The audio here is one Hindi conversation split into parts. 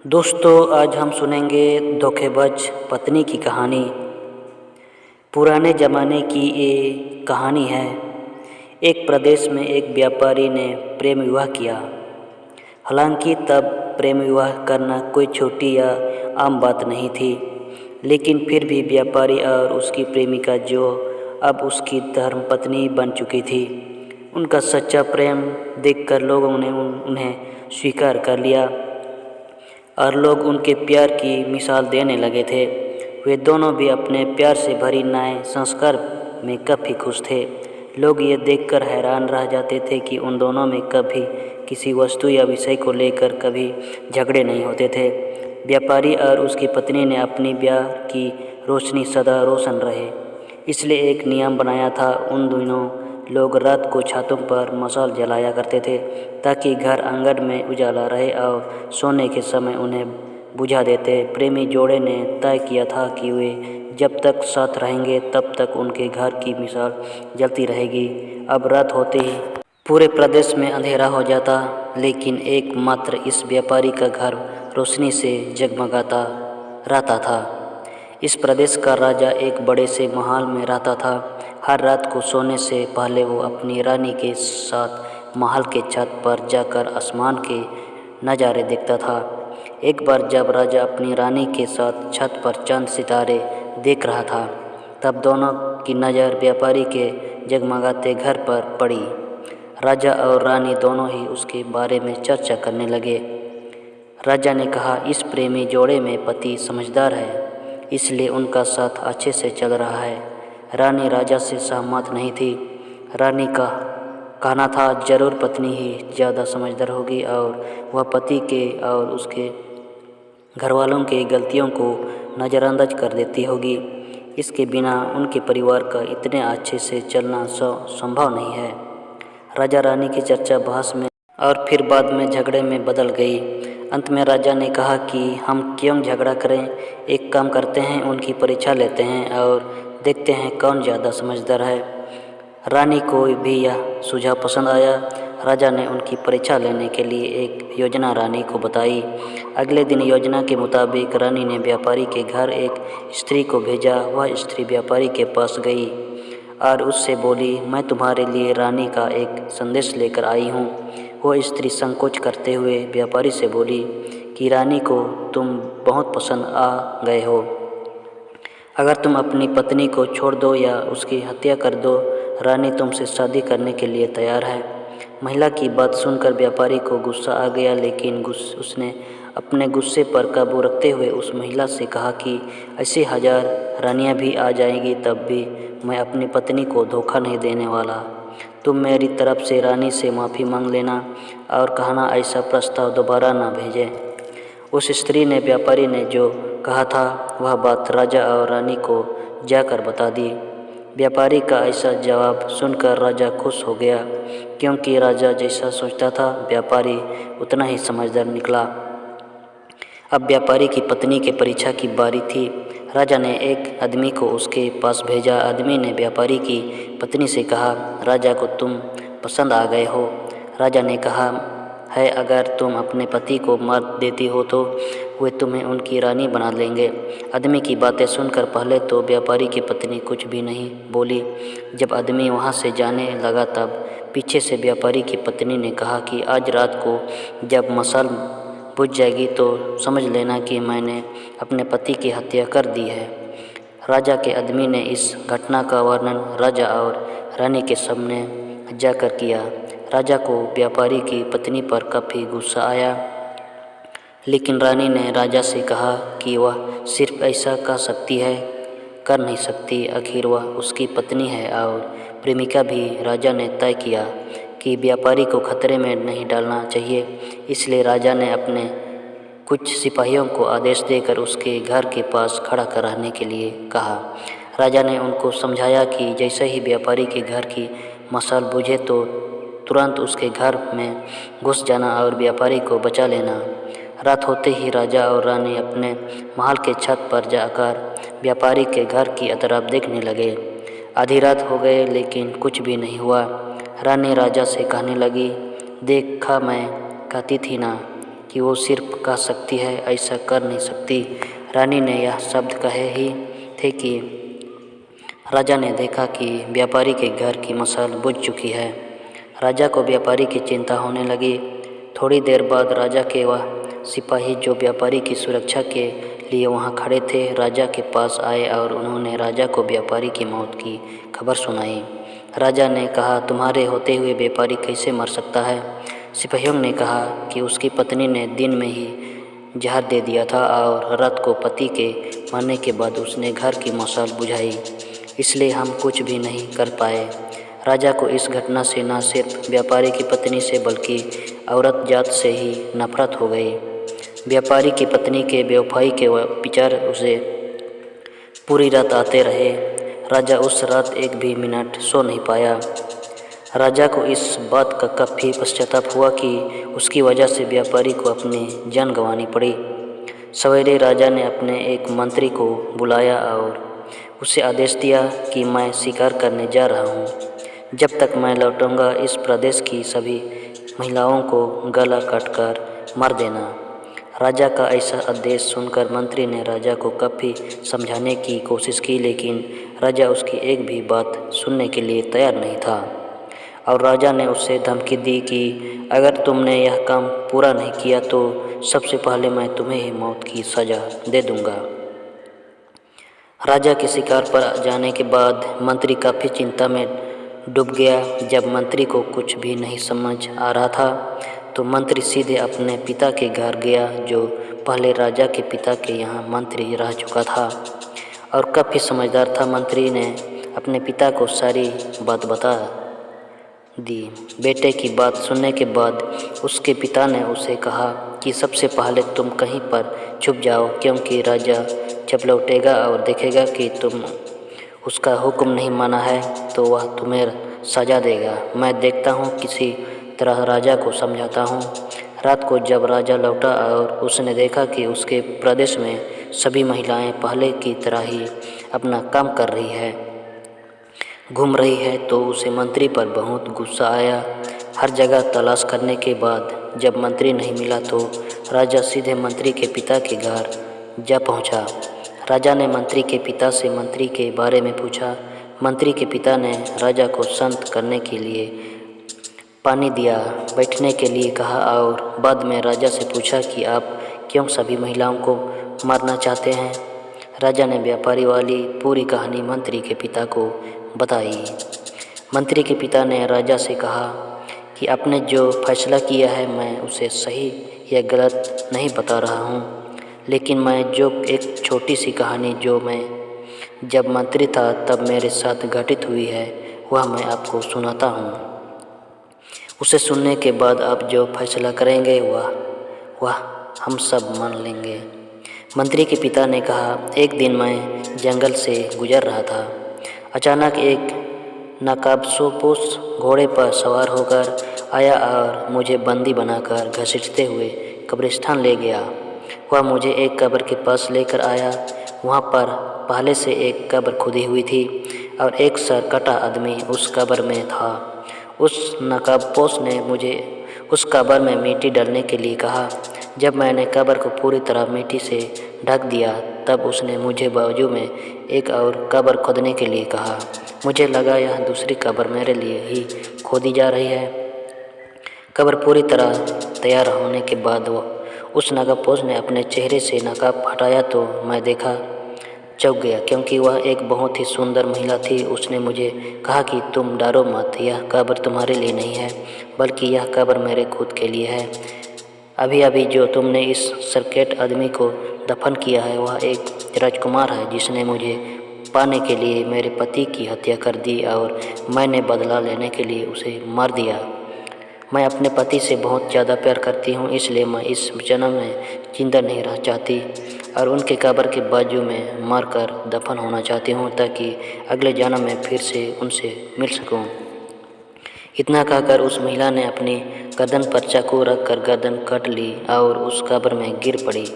दोस्तों, आज हम सुनेंगे धोखेबाज पत्नी की कहानी। पुराने ज़माने की ये कहानी है। एक प्रदेश में एक व्यापारी ने प्रेम विवाह किया। हालांकि तब प्रेम विवाह करना कोई छोटी या आम बात नहीं थी, लेकिन फिर भी व्यापारी और उसकी प्रेमिका, जो अब उसकी धर्मपत्नी बन चुकी थी, उनका सच्चा प्रेम देखकर लोगों ने उन्हें स्वीकार कर लिया और लोग उनके प्यार की मिसाल देने लगे थे। वे दोनों भी अपने प्यार से भरी नए संस्कार में काफ़ी खुश थे। लोग ये देखकर हैरान रह जाते थे कि उन दोनों में कभी किसी वस्तु या विषय को लेकर कभी झगड़े नहीं होते थे। व्यापारी और उसकी पत्नी ने अपनी ब्याह की रोशनी सदा रोशन रहे, इसलिए एक नियम बनाया था। उन दिनों लोग रात को छतों पर मशाल जलाया करते थे ताकि घर आंगन में उजाला रहे और सोने के समय उन्हें बुझा देते। प्रेमी जोड़े ने तय किया था कि वे जब तक साथ रहेंगे तब तक उनके घर की मिसाल जलती रहेगी। अब रात होते ही पूरे प्रदेश में अंधेरा हो जाता, लेकिन एकमात्र इस व्यापारी का घर रोशनी से जगमगाता रहता था। इस प्रदेश का राजा एक बड़े से महल में रहता था। हर रात को सोने से पहले वो अपनी रानी के साथ महल के छत पर जाकर आसमान के नज़ारे देखता था। एक बार जब राजा अपनी रानी के साथ छत पर चंद सितारे देख रहा था, तब दोनों की नज़र व्यापारी के जगमगाते घर पर पड़ी। राजा और रानी दोनों ही उसके बारे में चर्चा करने लगे। राजा ने कहा, इस प्रेमी जोड़े में पति समझदार है, इसलिए उनका साथ अच्छे से चल रहा है। रानी राजा से सहमत नहीं थी। रानी का कहना था, जरूर पत्नी ही ज़्यादा समझदार होगी और वह पति के और उसके घरवालों के गलतियों को नज़रअंदाज कर देती होगी। इसके बिना उनके परिवार का इतने अच्छे से चलना संभव नहीं है। राजा रानी की चर्चा बहस में और फिर बाद में झगड़े में बदल गई। अंत में राजा ने कहा कि हम क्यों झगड़ा करें, एक काम करते हैं, उनकी परीक्षा लेते हैं और देखते हैं कौन ज़्यादा समझदार है। रानी को भी यह सुझाव पसंद आया। राजा ने उनकी परीक्षा लेने के लिए एक योजना रानी को बताई। अगले दिन योजना के मुताबिक रानी ने व्यापारी के घर एक स्त्री को भेजा। वह स्त्री व्यापारी के पास गई और उससे बोली, मैं तुम्हारे लिए रानी का एक संदेश लेकर आई हूँ। वो स्त्री संकोच करते हुए व्यापारी से बोली कि रानी को तुम बहुत पसंद आ गए हो। अगर तुम अपनी पत्नी को छोड़ दो या उसकी हत्या कर दो, रानी तुमसे शादी करने के लिए तैयार है। महिला की बात सुनकर व्यापारी को गुस्सा आ गया, लेकिन उसने अपने गुस्से पर काबू रखते हुए उस महिला से कहा कि ऐसी 1000 रानियां भी आ जाएंगी, तब भी मैं अपनी पत्नी को धोखा नहीं देने वाला। तुम मेरी तरफ से रानी से माफ़ी मांग लेना और कहना ऐसा प्रस्ताव दोबारा न भेजें। उस स्त्री ने व्यापारी ने जो कहा था वह बात राजा और रानी को जाकर बता दी। व्यापारी का ऐसा जवाब सुनकर राजा खुश हो गया, क्योंकि राजा जैसा सोचता था व्यापारी उतना ही समझदार निकला। अब व्यापारी की पत्नी के परीक्षा की बारी थी। राजा ने एक आदमी को उसके पास भेजा। आदमी ने व्यापारी की पत्नी से कहा, राजा को तुम पसंद आ गए हो। राजा ने कहा है, अगर तुम अपने पति को मार देती हो तो वे तुम्हें उनकी रानी बना लेंगे। आदमी की बातें सुनकर पहले तो व्यापारी की पत्नी कुछ भी नहीं बोली। जब आदमी वहाँ से जाने लगा तब पीछे से व्यापारी की पत्नी ने कहा कि आज रात को जब मशाल बुझ जाएगी तो समझ लेना कि मैंने अपने पति की हत्या कर दी है। राजा के आदमी ने इस घटना का वर्णन राजा और रानी के सामने जाकर किया। राजा को व्यापारी की पत्नी पर काफ़ी गुस्सा आया, लेकिन रानी ने राजा से कहा कि वह सिर्फ ऐसा कर नहीं सकती। आखिर वह उसकी पत्नी है और प्रेमिका भी। राजा ने तय किया कि व्यापारी को खतरे में नहीं डालना चाहिए, इसलिए राजा ने अपने कुछ सिपाहियों को आदेश देकर उसके घर के पास खड़ा कर रहने के लिए कहा। राजा ने उनको समझाया कि जैसे ही व्यापारी के घर की मशाल बुझे तो तुरंत उसके घर में घुस जाना और व्यापारी को बचा लेना। रात होते ही राजा और रानी अपने महल के छत पर जाकर व्यापारी के घर की तरफ देखने लगे। आधी रात हो गए, लेकिन कुछ भी नहीं हुआ। रानी राजा से कहने लगी, देखा, मैं कहती थी ना कि वो सिर्फ कह सकती है, ऐसा कर नहीं सकती। रानी ने यह शब्द कहे ही थे कि राजा ने देखा कि व्यापारी के घर की मशाल बुझ चुकी है। राजा को व्यापारी की चिंता होने लगी। थोड़ी देर बाद राजा के वह सिपाही जो व्यापारी की सुरक्षा के लिए वहाँ खड़े थे, राजा के पास आए और उन्होंने राजा को व्यापारी की मौत की खबर सुनाई। राजा ने कहा, तुम्हारे होते हुए व्यापारी कैसे मर सकता है? सिपाहियों ने कहा कि उसकी पत्नी ने दिन में ही जहर दे दिया था और रात को पति के मरने के बाद उसने घर की मशाल बुझाई, इसलिए हम कुछ भी नहीं कर पाए। राजा को इस घटना से न सिर्फ व्यापारी की पत्नी से बल्कि औरत जात से ही नफरत हो गई। व्यापारी की पत्नी के बेवफाई के विचार उसे पूरी रात आते रहे। राजा उस रात एक भी मिनट सो नहीं पाया। राजा को इस बात का काफ़ी पश्चाताप हुआ कि उसकी वजह से व्यापारी को अपनी जान गंवानी पड़ी। सवेरे राजा ने अपने एक मंत्री को बुलाया और उसे आदेश दिया कि मैं शिकार करने जा रहा हूँ। जब तक मैं लौटूंगा इस प्रदेश की सभी महिलाओं को गला काटकर मार देना। राजा का ऐसा आदेश सुनकर मंत्री ने राजा को काफ़ी समझाने की कोशिश की, लेकिन राजा उसकी एक भी बात सुनने के लिए तैयार नहीं था और राजा ने उससे धमकी दी कि अगर तुमने यह काम पूरा नहीं किया तो सबसे पहले मैं तुम्हें ही मौत की सज़ा दे दूंगा। राजा के शिकार पर जाने के बाद मंत्री काफ़ी चिंता में डूब गया। जब मंत्री को कुछ भी नहीं समझ आ रहा था तो मंत्री सीधे अपने पिता के घर गया, जो पहले राजा के पिता के यहाँ मंत्री रह चुका था और काफ़ी समझदार था। मंत्री ने अपने पिता को सारी बात बता दी। बेटे की बात सुनने के बाद उसके पिता ने उसे कहा कि सबसे पहले तुम कहीं पर छुप जाओ, क्योंकि राजा जब लौटेगा और देखेगा कि तुम उसका हुक्म नहीं माना है तो वह तुम्हें सजा देगा। मैं देखता हूँ, किसी तरह राजा को समझाता हूँ। रात को जब राजा लौटा और उसने देखा कि उसके प्रदेश में सभी महिलाएं पहले की तरह ही अपना काम कर रही है, घूम रही है, तो उसे मंत्री पर बहुत गुस्सा आया। हर जगह तलाश करने के बाद जब मंत्री नहीं मिला तो राजा सीधे मंत्री के पिता के घर जा पहुंचा। राजा ने मंत्री के पिता से मंत्री के बारे में पूछा। मंत्री के पिता ने राजा को शांत करने के लिए पानी दिया, बैठने के लिए कहा और बाद में राजा से पूछा कि आप क्यों सभी महिलाओं को मारना चाहते हैं। राजा ने व्यापारी वाली पूरी कहानी मंत्री के पिता को बताई। मंत्री के पिता ने राजा से कहा कि आपने जो फैसला किया है मैं उसे सही या गलत नहीं बता रहा हूँ, लेकिन मैं जो एक छोटी सी कहानी जो मैं जब मंत्री था तब मेरे साथ घटित हुई है वह मैं आपको सुनाता हूँ। उसे सुनने के बाद आप जो फैसला करेंगे वह हम सब मान लेंगे। मंत्री के पिता ने कहा, एक दिन मैं जंगल से गुजर रहा था। अचानक एक नकाबपोश घोड़े पर सवार होकर आया और मुझे बंदी बनाकर घसीटते हुए कब्रिस्तान ले गया। वह मुझे एक कब्र के पास लेकर आया। वहाँ पर पहले से एक कब्र खुदी हुई थी और एक सर कटा आदमी उस कब्र में था। उस नकाबपोश ने मुझे उस कब्र में मिट्टी डालने के लिए कहा। जब मैंने कब्र को पूरी तरह मिट्टी से ढक दिया तब उसने मुझे बाजू में एक और कब्र खोदने के लिए कहा। मुझे लगा यह दूसरी कब्र मेरे लिए ही खोदी जा रही है। कब्र पूरी तरह तैयार होने के बाद उस नकाबपोश ने अपने चेहरे से नकाब हटाया तो मैं देखा चौंक गया, क्योंकि वह एक बहुत ही सुंदर महिला थी। उसने मुझे कहा कि तुम डरो मत, यह कब्र तुम्हारे लिए नहीं है बल्कि यह कब्र मेरे खुद के लिए है। अभी अभी जो तुमने इस सरकेट आदमी को दफन किया है वह एक राजकुमार है जिसने मुझे पाने के लिए मेरे पति की हत्या कर दी और मैंने बदला लेने के लिए उसे मार दिया। मैं अपने पति से बहुत ज़्यादा प्यार करती हूँ, इसलिए मैं इस जन्म में जिंदा नहीं रह चाहती और उनके कब्र के बाजू में मारकर दफन होना चाहती हूँ ताकि अगले जन्म में फिर से उनसे मिल सकूँ। इतना कहकर उस महिला ने अपनी गर्दन पर चाकू रख कर गर्दन काट ली और उस कब्र में गिर पड़ी।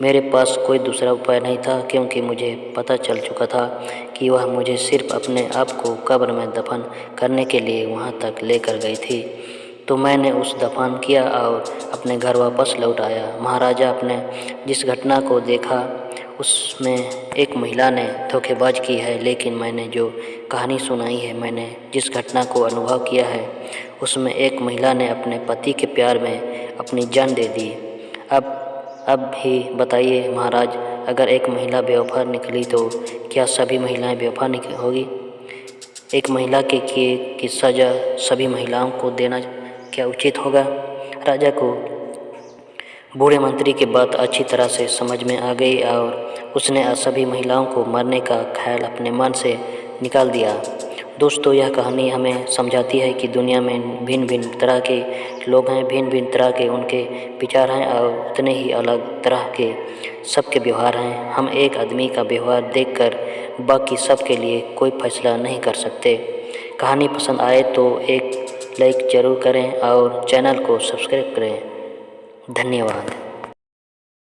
मेरे पास कोई दूसरा उपाय नहीं था, क्योंकि मुझे पता चल चुका था कि वह मुझे सिर्फ अपने आप को कब्र में दफन करने के लिए वहाँ तक लेकर गई थी। तो मैंने उस दफन किया और अपने घर वापस लौट आया। महाराजा अपने जिस घटना को देखा उसमें एक महिला ने धोखेबाज की है, लेकिन मैंने जो कहानी सुनाई है, मैंने जिस घटना को अनुभव किया है, उसमें एक महिला ने अपने पति के प्यार में अपनी जान दे दी। अब भी बताइए महाराज, अगर एक महिला बेवफा निकली तो क्या सभी महिलाएं बेवफा होगी? एक महिला के किए की सज़ा सभी महिलाओं को देना क्या उचित होगा? राजा को बूढ़े मंत्री की बात अच्छी तरह से समझ में आ गई और उसने सभी महिलाओं को मारने का ख्याल अपने मन से निकाल दिया। दोस्तों, यह कहानी हमें समझाती है कि दुनिया में भिन्न भिन्न तरह के लोग हैं, भिन्न भिन्न तरह के उनके विचार हैं और उतने ही अलग तरह के सबके व्यवहार हैं। हम एक आदमी का व्यवहार देखकर बाकी सब के लिए कोई फैसला नहीं कर सकते। कहानी पसंद आए तो एक लाइक ज़रूर करें और चैनल को सब्सक्राइब करें। धन्यवाद।